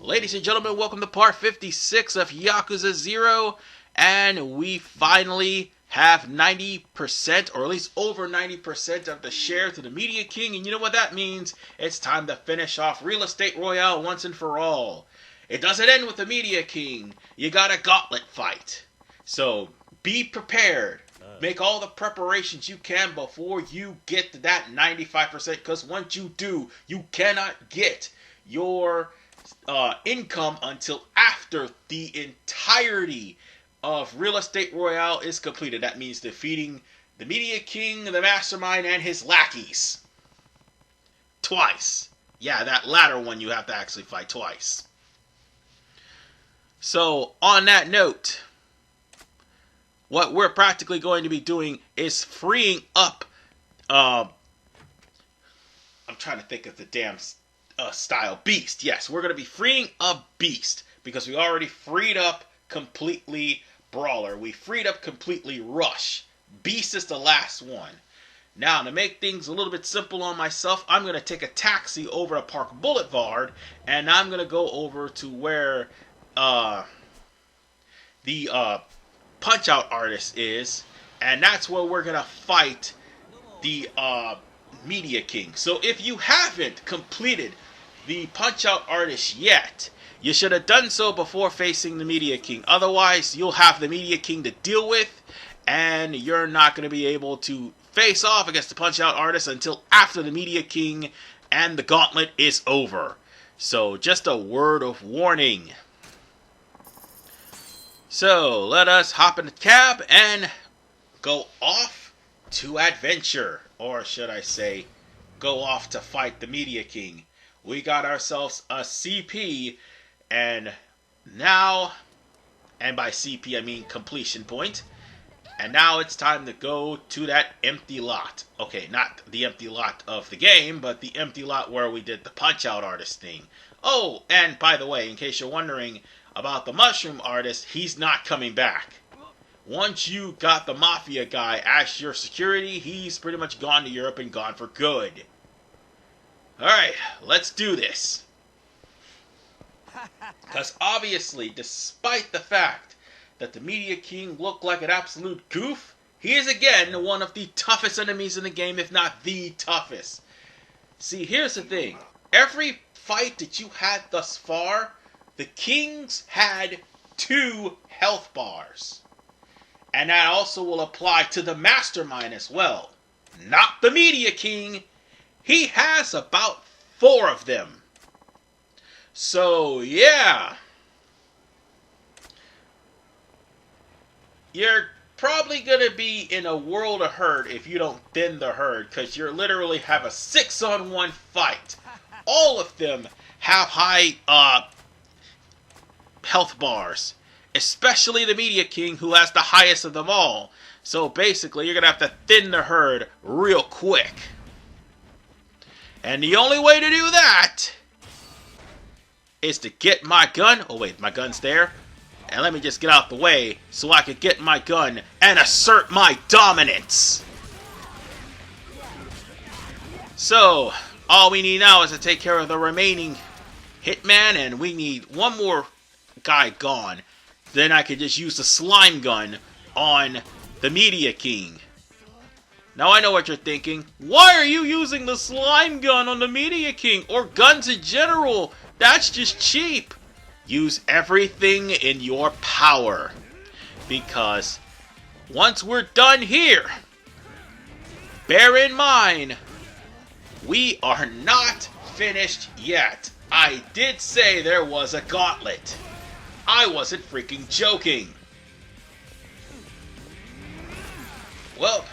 Ladies and gentlemen, welcome to part 56 of Yakuza 0, and we finally have 90%, or at least over 90% of the shares of the Media King, and you know what that means? It's time to finish off Real Estate Royale once and for all. It doesn't end with the Media King. You got a gauntlet fight. So, be prepared. Make all the preparations you can before you get to that 95%, because once you do, you cannot get your income until after the entirety of Real Estate Royale is completed. That means defeating the Media King, the Mastermind, and his lackeys. Twice. Yeah, that latter one you have to actually fight twice. So, on that note, what we're practically going to be doing is freeing up, I'm trying to think of the damn style, Beast. Yes, we're going to be freeing up Beast, because we already freed up completely Brawler. We freed up completely Rush. Beast is the last one. Now, to make things a little bit simple on myself, I'm going to take a taxi over to Park Boulevard, and I'm going to go over to where the Punch-Out artist is, and that's where we're going to fight the Media King. So if you haven't completed the Punch-Out artist yet, you should have done so before facing the Media King. Otherwise, you'll have the Media King to deal with, and you're not going to be able to face off against the Punch-Out artist until after the Media King and the gauntlet is over. So, just a word of warning. So, let us hop in the cab and go off to adventure. Or should I say, go off to fight the Media King. We got ourselves a CP, and now, and by CP I mean completion point, and now it's time to go to that empty lot. Okay, not the empty lot of the game, but the empty lot where we did the Punch-Out artist thing. Oh, and by the way, in case you're wondering about the Mushroom artist, he's not coming back. Once you got the Mafia guy as your security, he's pretty much gone to Europe and gone for good. Alright, let's do this. Because obviously, despite the fact that the Media King looked like an absolute goof, he is again one of the toughest enemies in the game, if not the toughest. See, here's the thing. Every fight that you had thus far, the Kings had 2 health bars. And that also will apply to the Mastermind as well. Not the Media King. He has about 4 of them. So, yeah. You're probably going to be in a world of hurt if you don't thin the herd, because you literally have a 6-on-1 fight. All of them have high health bars. Especially the Media King, who has the highest of them all. So basically, you're going to have to thin the herd real quick. And the only way to do that is to get my gun. Oh wait, my gun's there. And let me just get out the way so I can get my gun and assert my dominance. So, all we need now is to take care of the remaining hitman, and we need one more guy gone. Then I can just use the slime gun on the Media King. Now I know what you're thinking. Why are you using the slime gun on the Media King? Or guns in general? That's just cheap. Use everything in your power. Because once we're done here, bear in mind, we are not finished yet. I did say there was a gauntlet. I wasn't freaking joking. Well,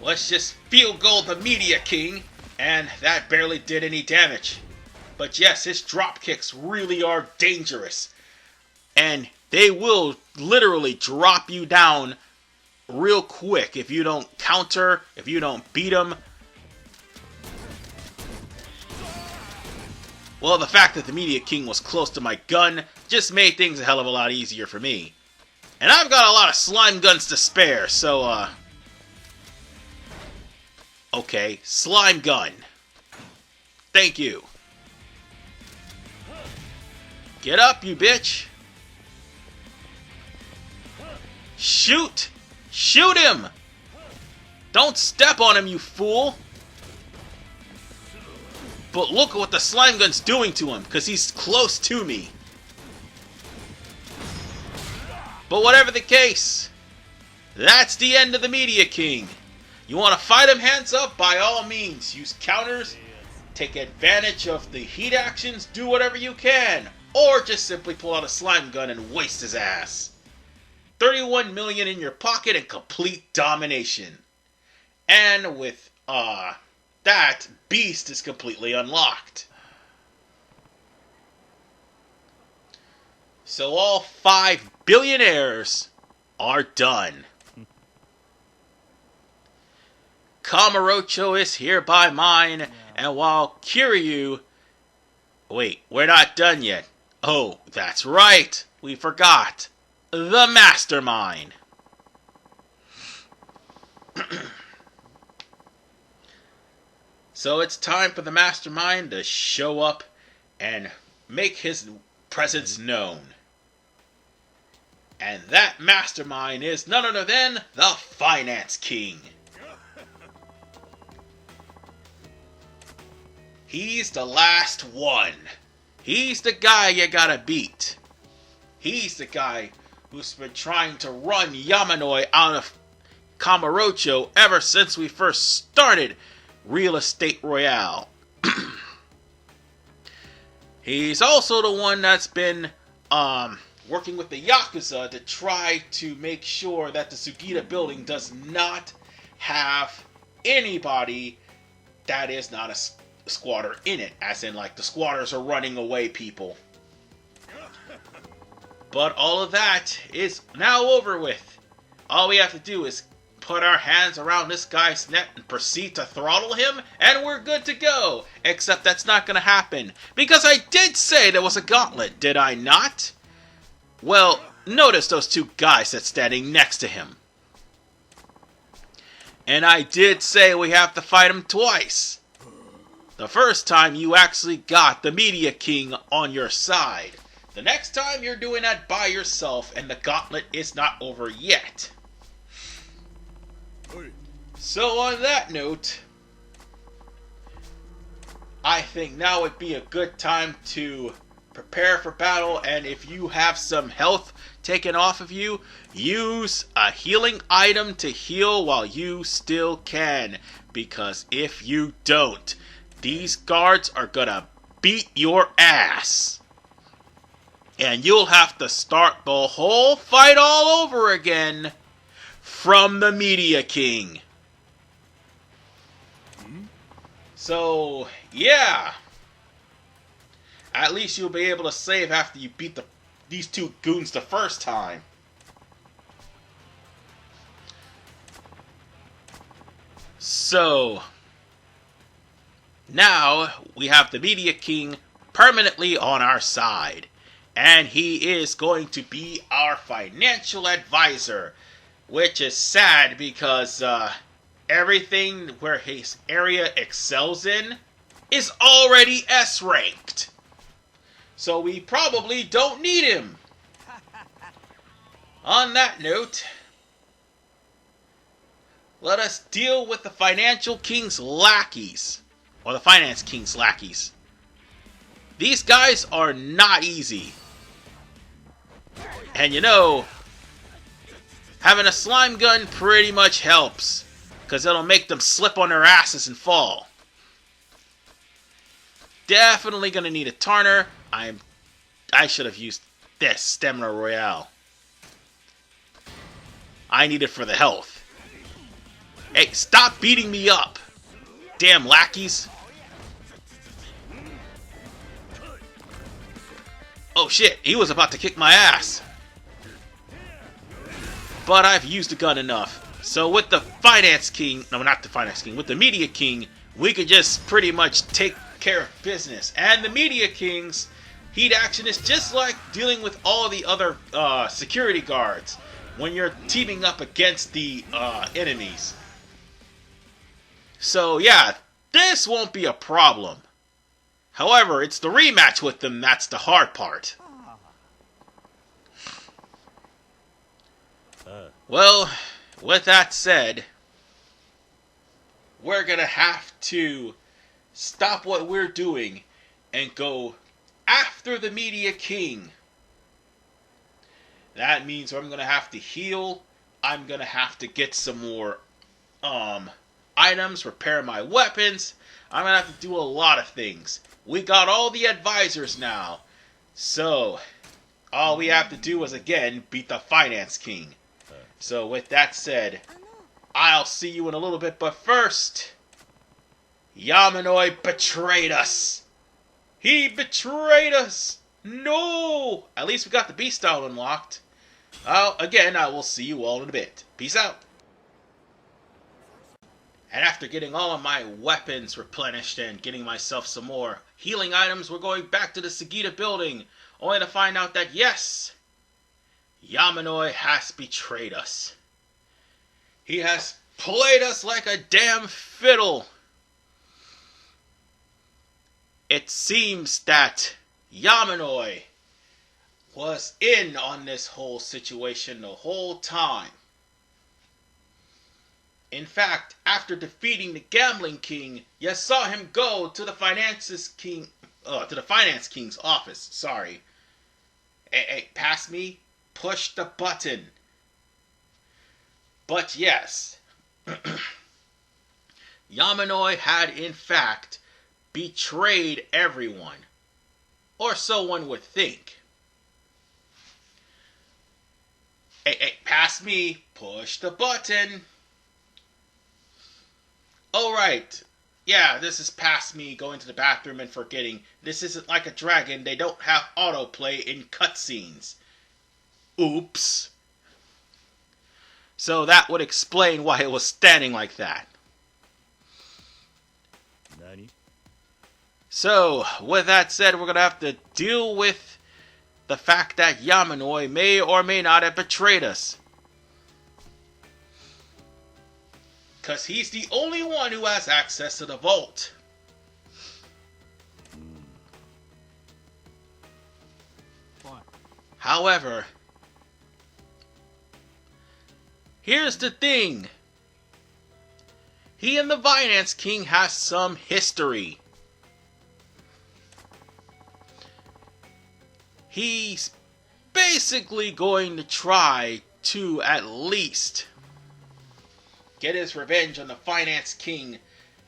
let's just field goal the Media King, and that barely did any damage. But yes, his drop kicks really are dangerous. And they will literally drop you down real quick if you don't counter, if you don't beat him. Well, the fact that the Media King was close to my gun just made things a hell of a lot easier for me. And I've got a lot of slime guns to spare, so, okay, slime gun. Thank you. Get up, you bitch. Shoot! Shoot him! Don't step on him, you fool! But look at what the slime gun's doing to him, because he's close to me. But whatever the case, that's the end of the Media King. You want to fight him hands up? By all means, use counters, take advantage of the heat actions, do whatever you can. Or just simply pull out a slime gun and waste his ass. 31 million in your pocket and complete domination. And with that, Beast is completely unlocked. So all 5 billionaires are done. Kamurocho is hereby mine, and while Kiryu... Wait, we're not done yet. Oh, that's right, we forgot. The Mastermind. So it's time for the Mastermind to show up and make his presence known. And that Mastermind is none other than the Finance King. He's the last one. He's the guy you gotta beat. He's the guy who's been trying to run Yamanoi out of Kamurocho ever since we first started Real Estate Royale. He's also the one that's been working with the Yakuza to try to make sure that the Sugita building does not have anybody that is not a squatter in it. As in, like, the squatters are running away people. But all of that is now over with. All we have to do is put our hands around this guy's neck and proceed to throttle him, and we're good to go. Except that's not going to happen. Because I did say there was a gauntlet, did I not? Well, notice those two guys that's standing next to him. And I did say we have to fight him twice. The first time you actually got the Media King on your side. The next time you're doing that by yourself and the gauntlet is not over yet. So on that note, I think now would be a good time to prepare for battle, and if you have some health taken off of you, use a healing item to heal while you still can, because if you don't, these guards are gonna beat your ass. And you'll have to start the whole fight all over again from the Media King. So, yeah. At least you'll be able to save after you beat these two goons the first time. So, now we have the Media King permanently on our side. And he is going to be our financial advisor. Which is sad because everything where his area excels in is already S-ranked. So we probably don't need him. On that note, let us deal with the Financial King's lackeys. Or the Finance King's lackeys. These guys are not easy. And you know, having a slime gun pretty much helps. Because it'll make them slip on their asses and fall. Definitely going to need a Tarner. I should have used this, Stamina Royale. I need it for the health. Hey, stop beating me up. Damn lackeys. Oh shit, he was about to kick my ass. But I've used the gun enough. So with the Finance King, no, not the Finance King, with the Media King, we could just pretty much take care of business. And the Media King's heat action is just like dealing with all the other security guards when you're teaming up against the enemies. So yeah, this won't be a problem. However, it's the rematch with them that's the hard part. Well, with that said, we're gonna have to stop what we're doing and go after the Media King. That means I'm gonna have to heal. I'm gonna have to get some more items, repair my weapons. I'm gonna have to do a lot of things. We got all the advisors now. So all we have to do is again beat the Finance King. So with that said, I'll see you in a little bit, but first, Yamanoi betrayed us. He betrayed us. No! At least we got the beast style unlocked. Again, I will see you all in a bit. Peace out. And after getting all of my weapons replenished and getting myself some more healing items, we're going back to the Sagita building, only to find out that yes, Yamanoi has betrayed us. He has played us like a damn fiddle. It seems that Yamanoi was in on this whole situation the whole time. In fact, after defeating the Gambling King, you saw him go to the Finance King's office. Sorry. Hey, pass me. Push the button. But yes, Yamanoi had in fact betrayed everyone. Or so one would think. Hey, pass me. Push the button. Alright. Yeah, this is past me going to the bathroom and forgetting. This isn't like a dragon. They don't have autoplay in cutscenes. Oops. So that would explain why it was standing like that. Nani? So, with that said, we're going to have to deal with the fact that Yamanoi may or may not have betrayed us. Because he's the only one who has access to the vault. However, here's the thing. He and the Finance King has some history. He's basically going to try to at least get his revenge on the Finance King,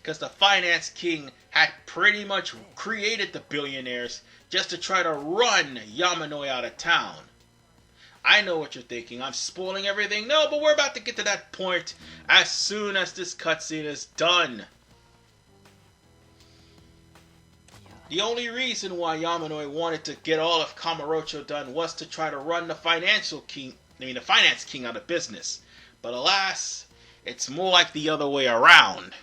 because the Finance King had pretty much created the billionaires just to try to run Yamanoi out of town. I know what you're thinking, I'm spoiling everything. No, but we're about to get to that point as soon as this cutscene is done. The only reason why Yamanoi wanted to get all of Kamurocho done was to try to run the Finance King out of business. But alas, it's more like the other way around.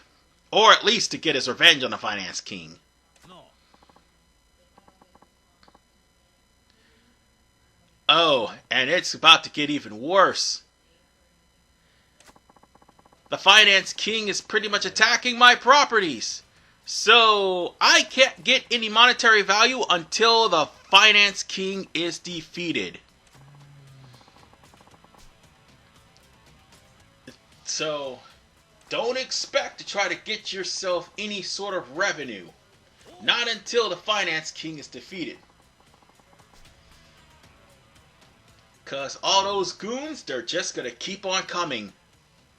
Or at least to get his revenge on the Finance King. Oh, and it's about to get even worse. The Finance King is pretty much attacking my properties. So, I can't get any monetary value until the Finance King is defeated. So, don't expect to try to get yourself any sort of revenue. Not until the Finance King is defeated. Because all those goons, they're just going to keep on coming.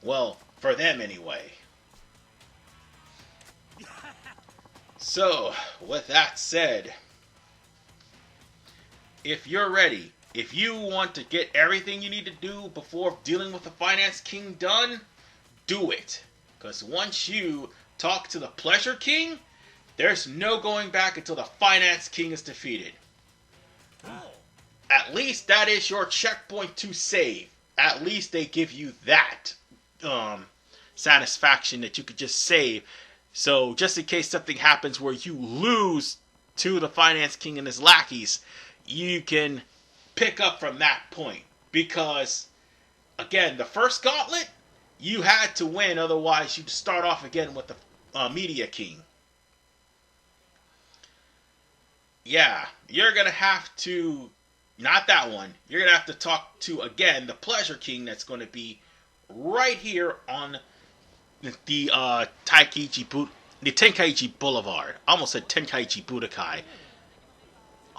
Well, for them anyway. So, with that said, if you're ready, if you want to get everything you need to do before dealing with the Finance King done, do it. Because once you talk to the Pleasure King, there's no going back until the Finance King is defeated. At least that is your checkpoint to save. At least they give you that satisfaction that you could just save. So just in case something happens where you lose to the Finance King and his lackeys, you can pick up from that point. Because, again, the first gauntlet, you had to win. Otherwise, you'd start off again with the Media King. Yeah, you're going to have to Not that one. You're going to have to talk to, again, the Pleasure King that's going to be right here on the the Tenkaichi Boulevard. I almost said Tenkaichi Budokai.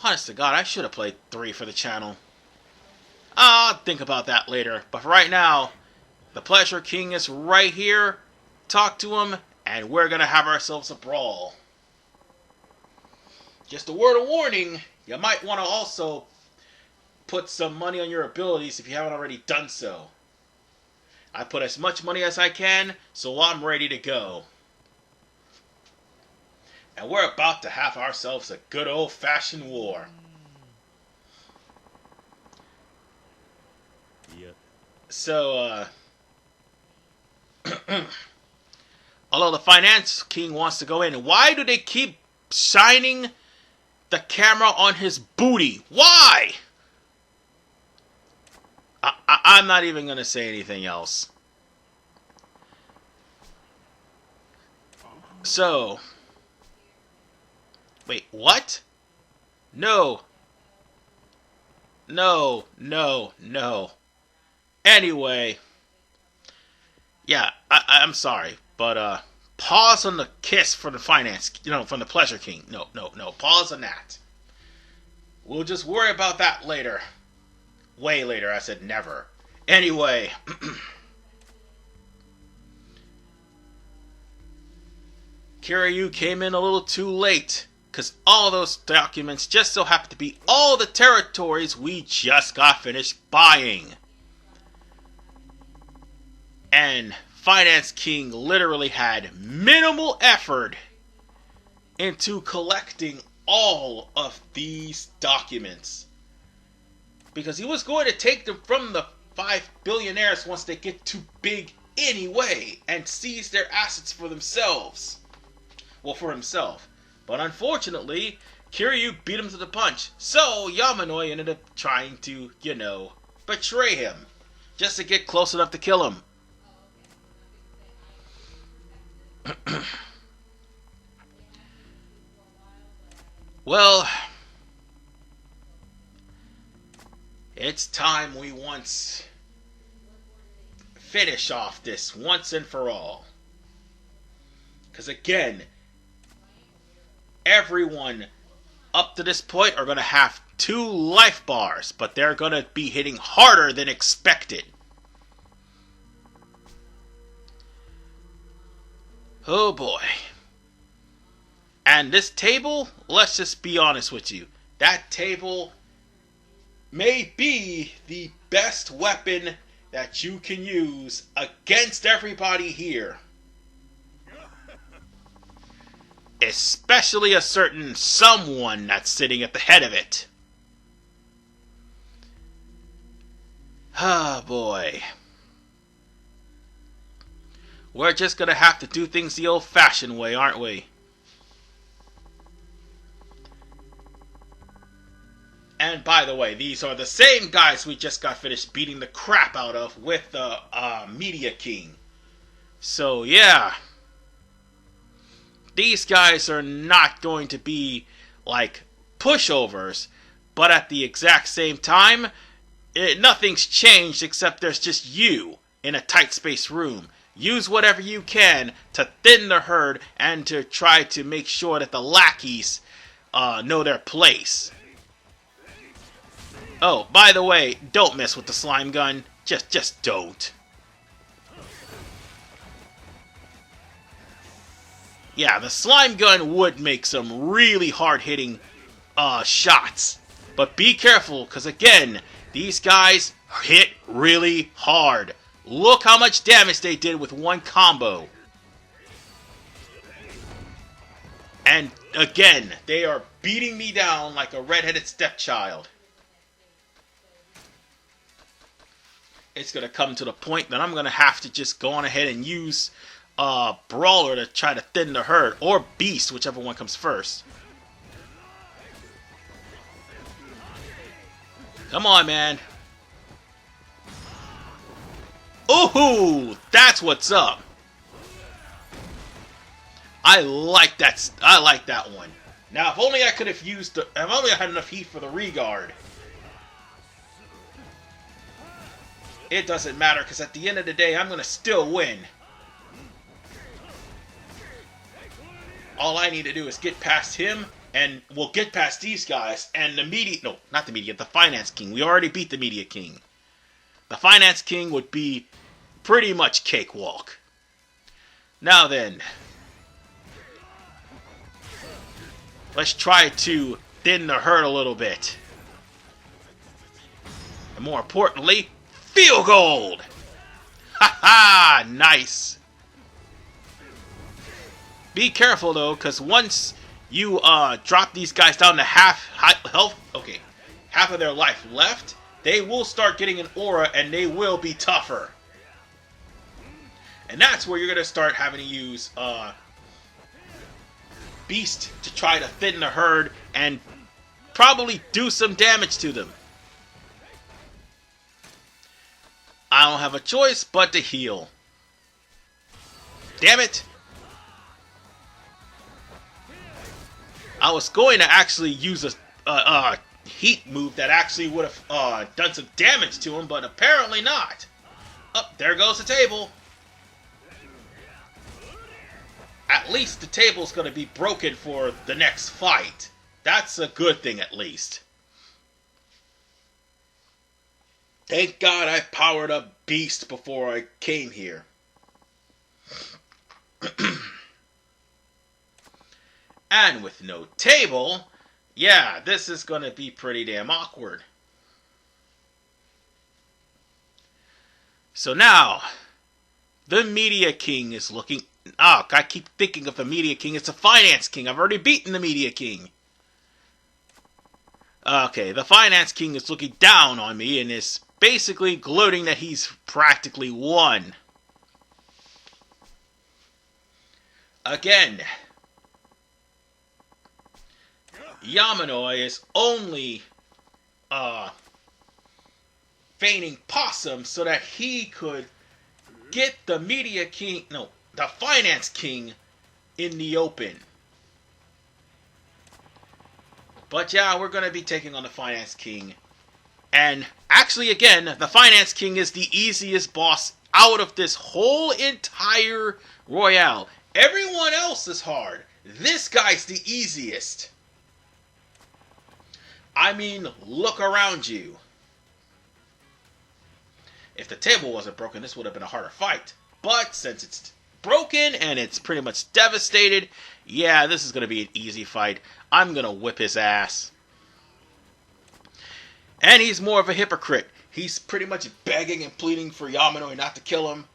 Honest to God, I should have played 3 for the channel. I'll think about that later. But for right now, the Pleasure King is right here. Talk to him, and we're going to have ourselves a brawl. Just a word of warning, you might want to also put some money on your abilities if you haven't already done so. I put as much money as I can, so I'm ready to go. And we're about to have ourselves a good old-fashioned war. Yep. So, although the Finance King wants to go in, why do they keep shining the camera on his booty? Why? I'm not even going to say anything else. So, wait, what? No. No, no, no. Anyway, yeah, I'm sorry, but pause on the kiss for the Finance, from the Pleasure King. No, pause on that. We'll just worry about that later. Way later, I said never. Anyway, Kiryu came in a little too late, because all those documents just so happen to be all the territories we just got finished buying. And Finance King literally had minimal effort into collecting all of these documents. Because he was going to take them from the 5 billionaires once they get too big anyway, and seize their assets for themselves. Well, for himself. But unfortunately, Kiryu beat him to the punch. So Yamanoi ended up trying to, betray him. Just to get close enough to kill him. Well, it's time we finish off this once and for all. Because again, everyone up to this point are going to have 2 life bars, but they're going to be hitting harder than expected. Oh boy. And this table, let's just be honest with you, that table may be the best weapon that you can use against everybody here. Especially a certain someone that's sitting at the head of it. Ah, boy. We're just gonna have to do things the old-fashioned way, aren't we? And by the way, these are the same guys we just got finished beating the crap out of with the Media King. So, yeah. These guys are not going to be like pushovers, but at the exact same time, nothing's changed except there's just you in a tight space room. Use whatever you can to thin the herd and to try to make sure that the lackeys know their place. Oh, by the way, don't mess with the slime gun. Just don't. Yeah, the slime gun would make some really hard-hitting shots. But be careful, because again, these guys hit really hard. Look how much damage they did with one combo. And again, they are beating me down like a red-headed stepchild. It's going to come to the point that I'm going to have to just go on ahead and use Brawler to try to thin the herd. Or Beast, whichever one comes first. Come on, man. Ooh, that's what's up. I like that one. Now, if only I could have used if only I had enough heat for the regard. it doesn't matter, because at the end of the day, I'm going to still win. All I need to do is get past him, and we'll get past these guys, and the media... No, not the media, the Finance King. We already beat the Media King. The Finance King would be pretty much cakewalk. Now then, let's try to thin the herd a little bit. And more importantly, field gold! Ha ha! Nice! Be careful though, because once you drop these guys down to half health, okay, half of their life left, they will start getting an aura and they will be tougher. And that's where you're going to start having to use Beast to try to thin the herd and probably do some damage to them. I don't have a choice but to heal. Damn it! I was going to actually use a heat move that actually would have done some damage to him, but apparently not. Oh, there goes the table. At least the table's going to be broken for the next fight. That's a good thing, at least. Thank God I powered up Beast before I came here. And with no table, yeah, this is going to be pretty damn awkward. So now, the Media King is looking... Oh, I keep thinking of the Media King. It's the Finance King. I've already beaten the Media King. Okay, the Finance King is looking down on me and is basically gloating that he's practically won. Again, Yamanoi is only feigning possum so that he could get the Media King, no, the Finance King in the open. But yeah, we're going to be taking on the Finance King. And actually, again, the Finance King is the easiest boss out of this whole entire Royale. Everyone else is hard. This guy's the easiest. I mean, look around you. If the table wasn't broken, this would have been a harder fight. But since it's broken and it's pretty much devastated, yeah, this is going to be an easy fight. I'm going to whip his ass. And he's more of a hypocrite. He's pretty much begging and pleading for Yamanoi not to kill him.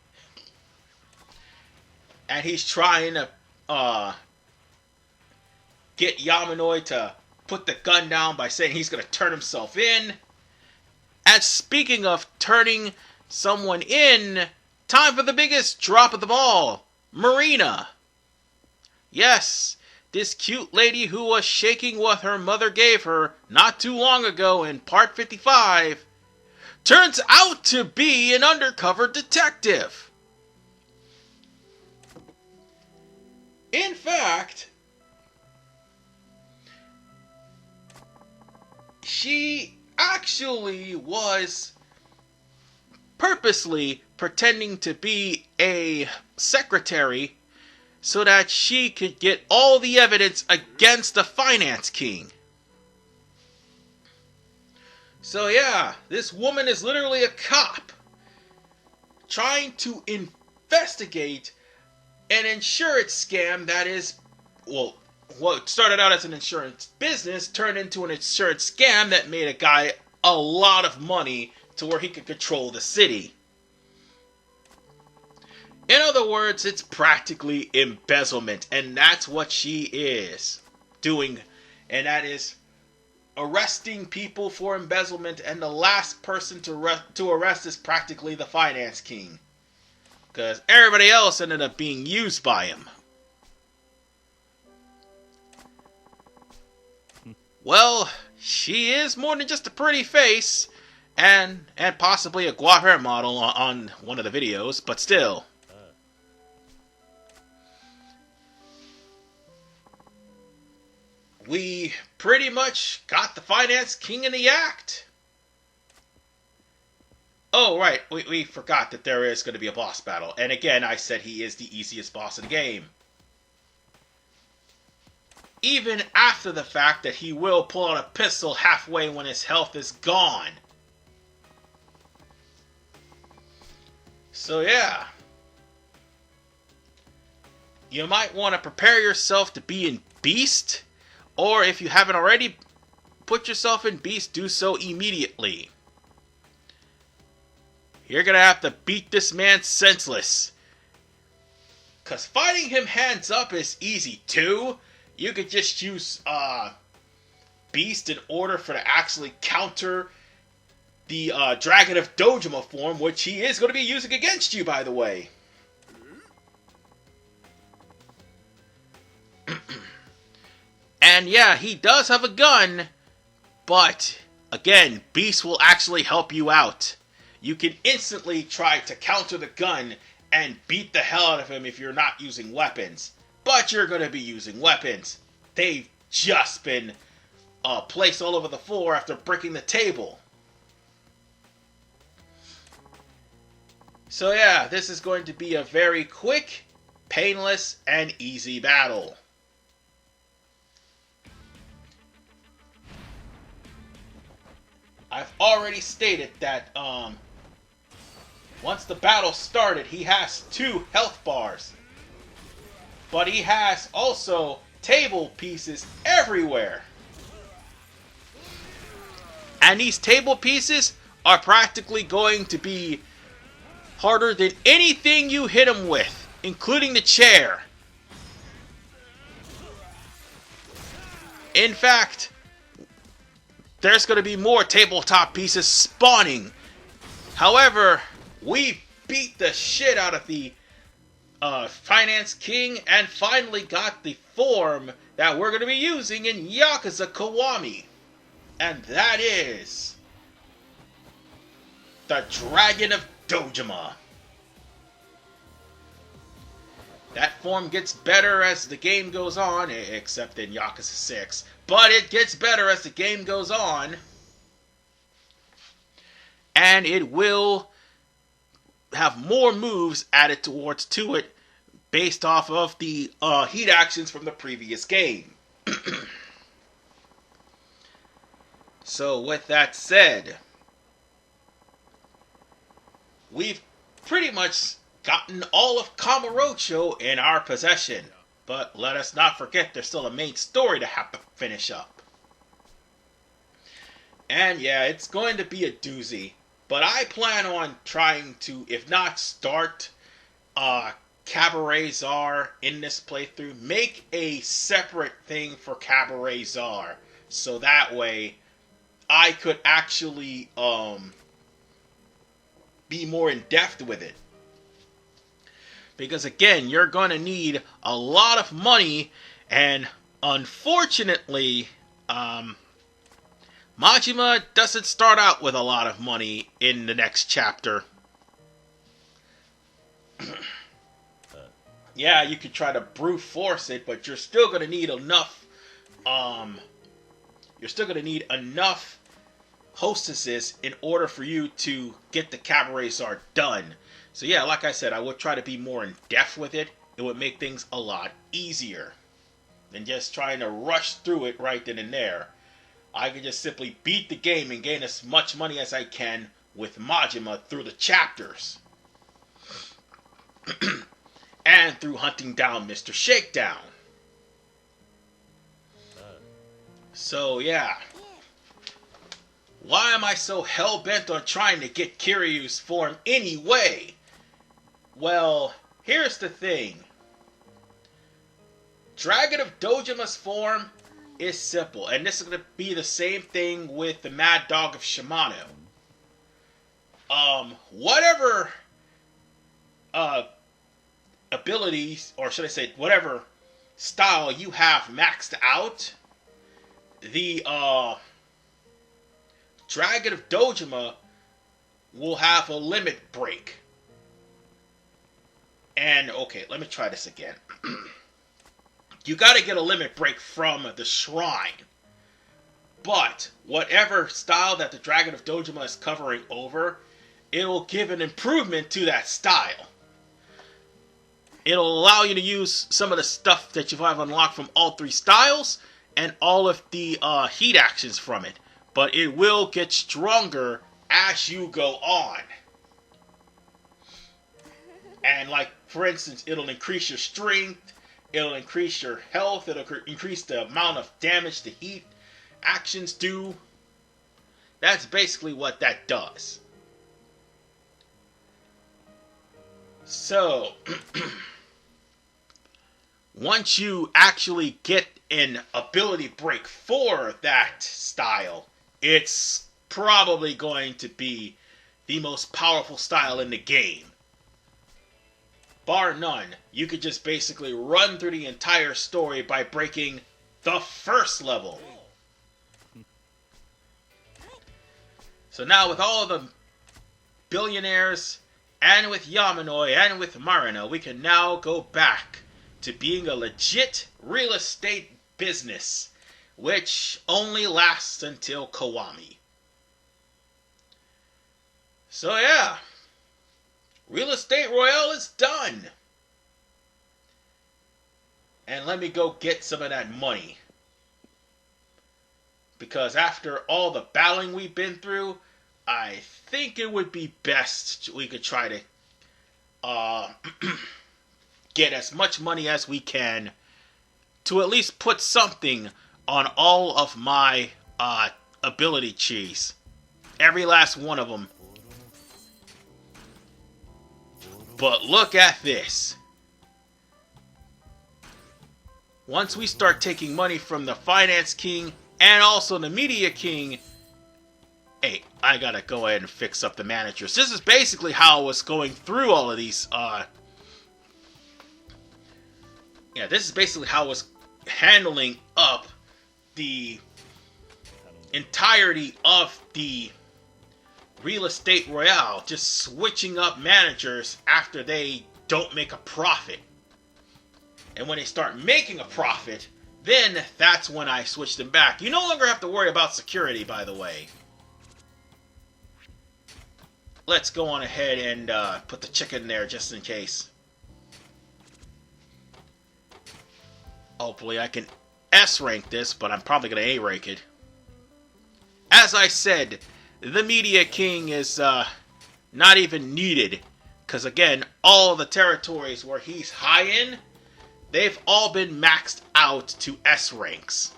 And he's trying to get Yamanoi to put the gun down by saying he's going to turn himself in. And speaking of turning someone in, time for the biggest drop of them all. Marina. Yes, this cute lady who was shaking what her mother gave her not too long ago in part 55 turns out to be an undercover detective. In fact, she actually was purposely pretending to be a secretary so that she could get all the evidence against the Finance King. So yeah, this woman is literally a cop trying to investigate an insurance scam that is, well, what started out as an insurance business turned into an insurance scam that made a guy a lot of money to where he could control the city. In other words, it's practically embezzlement, and that's what she is doing, and that is arresting people for embezzlement, and the last person to arrest is practically the Finance King, because everybody else ended up being used by him. Well, she is more than just a pretty face, and possibly a coiffure model on one of the videos, but still. We pretty much got the Finance King in the act. Oh, right, we forgot that there is going to be a boss battle. And again, I said he is the easiest boss in the game. Even after the fact that he will pull out a pistol halfway when his health is gone. So yeah. You might want to prepare yourself to be in Beast. Or if you haven't already put yourself in Beast, do so immediately. You're going to have to beat this man senseless. Because fighting him hands up is easy too. You could just use Beast in order for to actually counter the Dragon of Dojima form, which he is going to be using against you, by the way. And yeah, he does have a gun, but again, Beast will actually help you out. You can instantly try to counter the gun and beat the hell out of him if you're not using weapons. But you're going to be using weapons. They've just been placed all over the floor after breaking the table. So yeah, this is going to be a very quick, painless, and easy battle. I've already stated that once the battle started, he has 2 health bars. But he has also table pieces everywhere. And these table pieces are practically going to be harder than anything you hit him with, including the chair. In fact, there's going to be more tabletop pieces spawning. However, we beat the shit out of the Finance King and finally got the form that we're going to be using in Yakuza Kiwami. And that is the Dragon of Dojima. That form gets better as the game goes on, except in Yakuza 6. But it gets better as the game goes on. And it will have more moves added to it based off of the heat actions from the previous game. So with that said, we've pretty much gotten all of Kamurocho in our possession. But let us not forget there's still a main story to have to finish up. And yeah, it's going to be a doozy. But I plan on trying to, if not start Cabaret Czar in this playthrough, make a separate thing for Cabaret Czar. So that way, I could actually be more in depth with it. Because again, you're going to need a lot of money, and unfortunately, Majima doesn't start out with a lot of money in the next chapter. Yeah, you could try to brute force it, but you're still going to need enough, hostesses in order for you to get the Cabaret Czar done. So yeah, like I said, I would try to be more in depth with it. It would make things a lot easier than just trying to rush through it right then and there. I could just simply beat the game and gain as much money as I can with Majima through the chapters. And through hunting down Mr. Shakedown. So yeah. Why am I so hell-bent on trying to get Kiryu's form anyway? Well, here's the thing. Dragon of Dojima's form is simple, and this is going to be the same thing with the Mad Dog of Shimano. Whatever abilities, or should I say, whatever style you have maxed out, the Dragon of Dojima will have a limit break. And, okay, let me try this again. You gotta get a limit break from the shrine. But, whatever style that the Dragon of Dojima is covering over, it will give an improvement to that style. It'll allow you to use some of the stuff that you have unlocked from all three styles and all of the heat actions from it. But it will get stronger as you go on. And like, for instance, it'll increase your strength, it'll increase your health, it'll increase the amount of damage the heat actions do. That's basically what that does. So, once you actually get an ability break for that style, it's probably going to be the most powerful style in the game. Bar none. You could just basically run through the entire story by breaking the first level. So now with all of the billionaires, and with Yamanoi, and with Marina, we can now go back to being a legit real estate business, which only lasts until Kiwami. So yeah, Real Estate Royale is done. And let me go get some of that money. Because after all the battling we've been through, I think it would be best we could try to get as much money as we can to at least put something on all of my ability trees. Every last one of them. But look at this. Once we start taking money from the Finance King and also the Media King, hey, I gotta go ahead and fix up the managers. This is basically how I was going through all of these, this is basically how I was handling up the entirety of the Real Estate Royale, just switching up managers after they don't make a profit. And when they start making a profit, then that's when I switch them back. You no longer have to worry about security, by the way. Let's go on ahead and put the chicken there just in case. Hopefully I can S-rank this, but I'm probably going to A-rank it. As I said, the Media King is not even needed. Because again, all the territories where he's high in, they've all been maxed out to S ranks.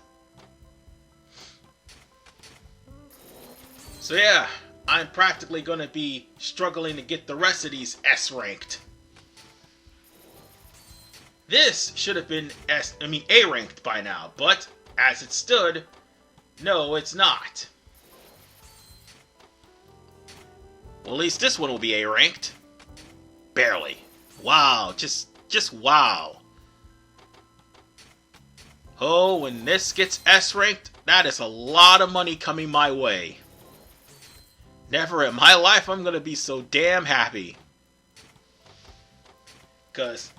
So yeah, I'm practically going to be struggling to get the rest of these S ranked. This should have been A ranked by now, but as it stood, no, it's not. Well, at least this one will be A ranked. Barely. Wow, just wow. Oh, when this gets S ranked, that is a lot of money coming my way. Never in my life I'm gonna be so damn happy. Cause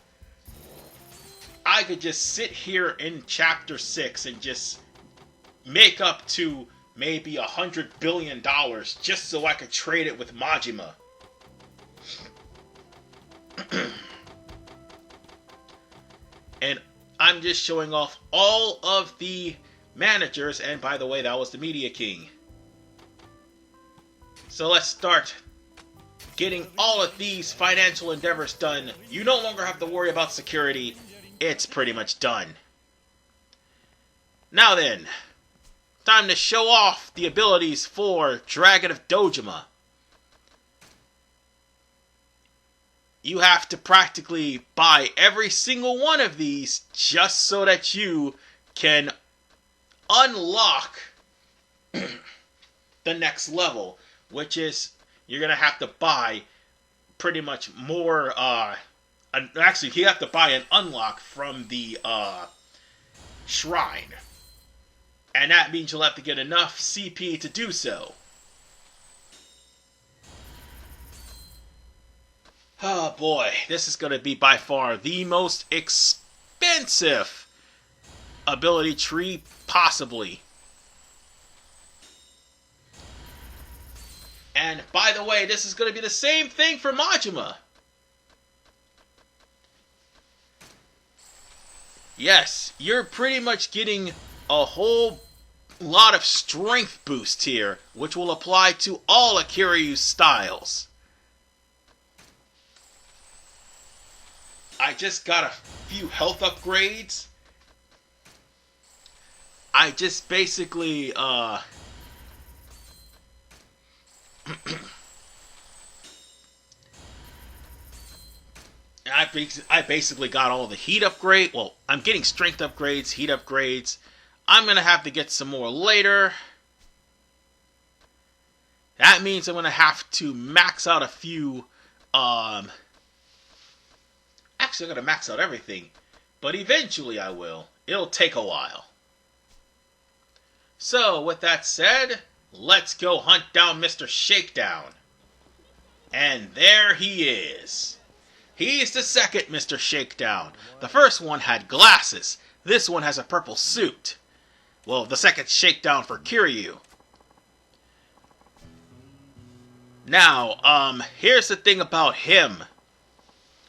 I could just sit here in Chapter 6 and just make up to maybe $100 billion just so I could trade it with Majima. And I'm just showing off all of the managers, and by the way, that was the Media King. So let's start getting all of these financial endeavors done. You no longer have to worry about security. It's pretty much done. Now then, time to show off the abilities for Dragon of Dojima. You have to practically buy every single one of these just so that you can unlock the next level, which is you're going to have to buy pretty much more, actually you have to buy an unlock from the shrine. And that means you'll have to get enough CP to do so. Oh boy, this is going to be by far the most expensive ability tree possibly. And by the way, this is going to be the same thing for Majima. Yes, you're pretty much getting a whole lot of strength boost here, which will apply to all of Kiryu's styles. I just got a few health upgrades. I just basically, I basically got all the heat upgrade. Well, I'm getting strength upgrades, heat upgrades. I'm going to have to get some more later. That means I'm going to have to max out a few, actually, I'm going to max out everything. But eventually I will. It'll take a while. So, with that said, let's go hunt down Mr. Shakedown. And there he is. He's the second Mr. Shakedown. The first one had glasses. This one has a purple suit. Well, the second Shakedown for Kiryu. Now, here's the thing about him.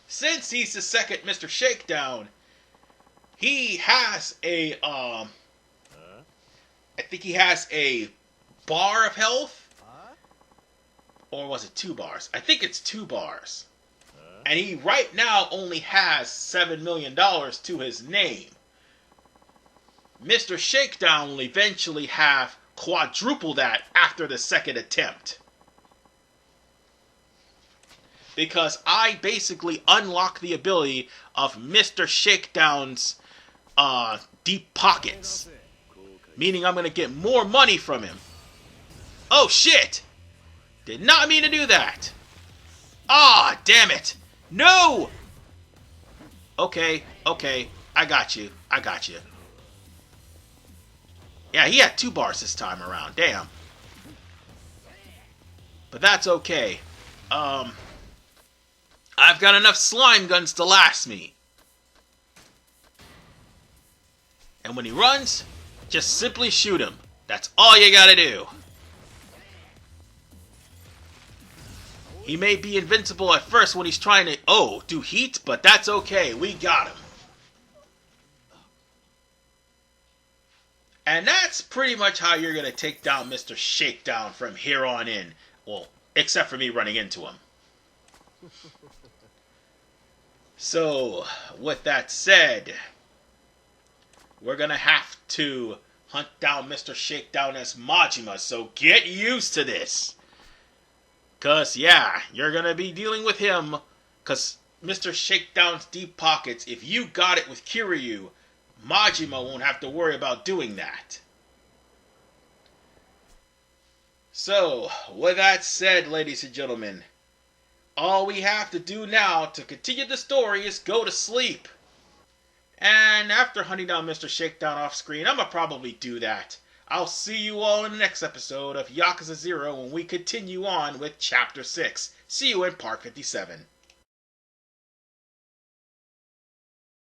Since he's the second Mr. Shakedown, he has a, I think he has a bar of health. Or was it 2 bars? I think it's 2 bars. And he right now only has $7 million to his name. Mr. Shakedown will eventually have quadruple that after the second attempt. Because I basically unlock the ability of Mr. Shakedown's deep pockets. Meaning I'm going to get more money from him. Oh shit! Did not mean to do that. Ah, damn it. No! Okay. I got you. Yeah, he had 2 bars this time around. Damn. But that's okay. I've got enough slime guns to last me. And when he runs, just simply shoot him. That's all you gotta do. He may be invincible at first when he's trying to, do heat, but that's okay. We got him. And that's pretty much how you're going to take down Mr. Shakedown from here on in. Well, except for me running into him. So, with that said, we're going to have to hunt down Mr. Shakedown as Majima, so get used to this. Because, yeah, you're going to be dealing with him, because Mr. Shakedown's deep pockets, if you got it with Kiryu, Majima won't have to worry about doing that. So, with that said, ladies and gentlemen, all we have to do now to continue the story is go to sleep. And after hunting down Mr. Shakedown off screen, I'm going to probably do that. I'll see you all in the next episode of Yakuza 0 when we continue on with Chapter 6. See you in Part 57.